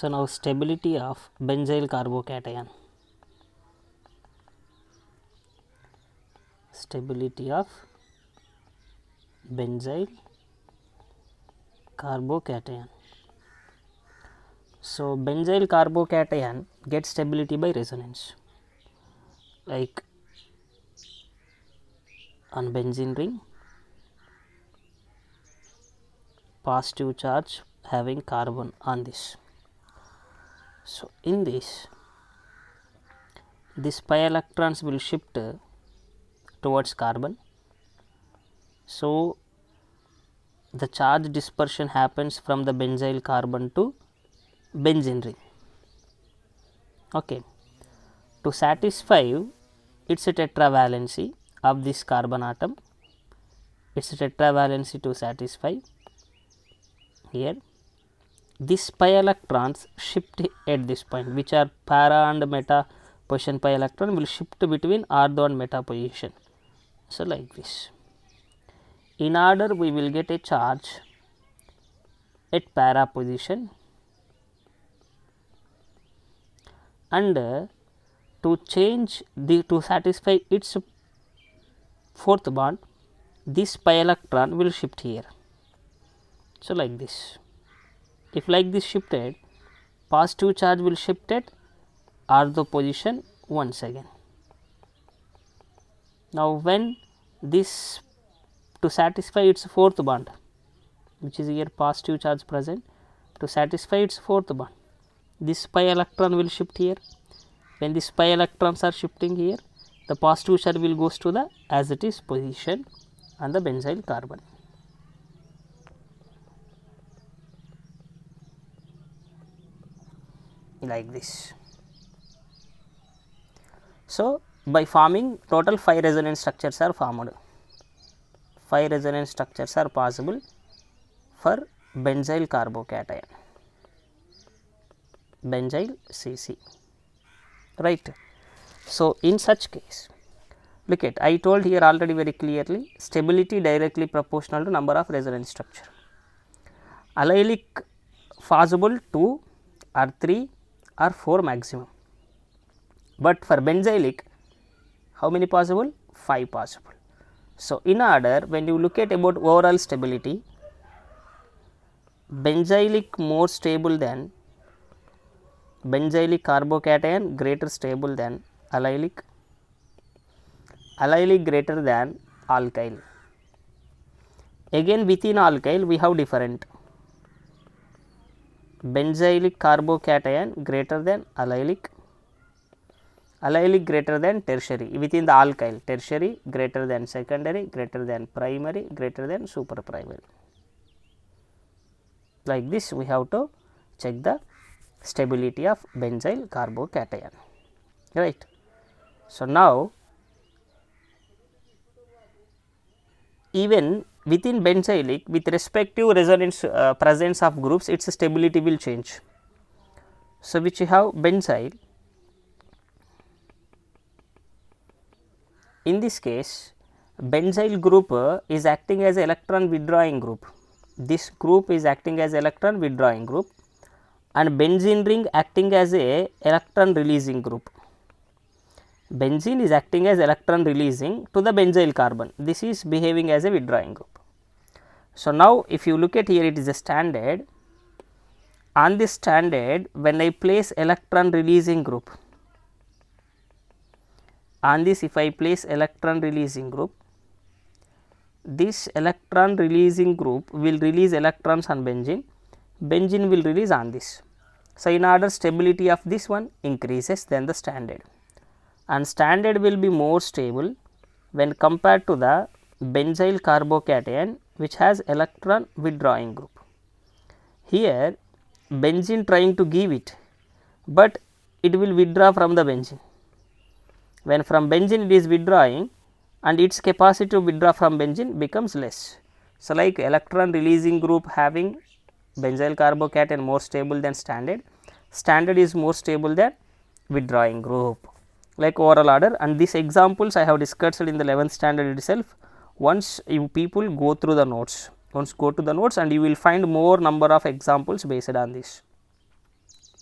So, now stability of benzyl carbocation. Stability of benzyl carbocation. So, benzyl carbocation gets stability by resonance, like on benzene ring, positive charge having carbon on this. So, in this pi electrons will shift towards carbon. So, the charge dispersion happens from the benzyl carbon to benzene ring. Okay. To satisfy its tetravalency of this carbon atom, its tetravalency to satisfy here, this pi electrons shift at this point, which are para and meta position pi electron will shift between ortho and meta position. So, like this. In order, we will get a charge at para position, and to change to satisfy its fourth bond, this pi electron will shift here. So, like this. If like this shifted, positive charge will shift at ortho position once again. Now, when this to satisfy its fourth bond, which is here positive charge present, to satisfy its fourth bond, this pi electron will shift here. When this pi electrons are shifting here, the positive charge will goes to the as it is position on the benzyl carbon. Like this. So, by forming total 5 resonance structures are formed. 5 resonance structures are possible for benzyl carbocation, benzyl CC, right. So, in such case, look at, I told here already very clearly, stability directly proportional to number of resonance structure. Allylic possible 2 or 3 or 4 maximum, but for benzylic how many possible? 5 possible. So, in order, when you look at about overall stability, benzylic more stable than benzylic carbocation, greater stable than allylic, allylic greater than alkyl. Again within alkyl we have different, benzylic carbocation greater than allylic, allylic greater than tertiary within the alkyl, tertiary greater than secondary, greater than primary, greater than super primary. Like this we have to check the stability of benzyl carbocation, right. So, now even within benzylic with respective resonance presence of groups, its stability will change. So, which you have benzyl, in this case benzyl group is acting as electron withdrawing group, this group is acting as electron withdrawing group, and benzene ring acting as a electron releasing group. Benzene is acting as electron releasing to the benzyl carbon, this is behaving as a withdrawing group. So, now if you look at here, it is a standard, on this standard when I place electron releasing group, on this if I place electron releasing group, this electron releasing group will release electrons on benzene, benzene will release on this. So, in order stability of this one increases than the standard, and standard will be more stable when compared to the benzyl carbocation which has electron withdrawing group. Here benzene trying to give it, but it will withdraw from the benzene. When from benzene it is withdrawing, and its capacity to withdraw from benzene becomes less. So, like electron releasing group having benzyl carbocation more stable than standard, standard is more stable than withdrawing group, like overall order. And these examples I have discussed in the 11th standard itself. Once you people go through the notes, once go to the notes and you will find more number of examples based on this.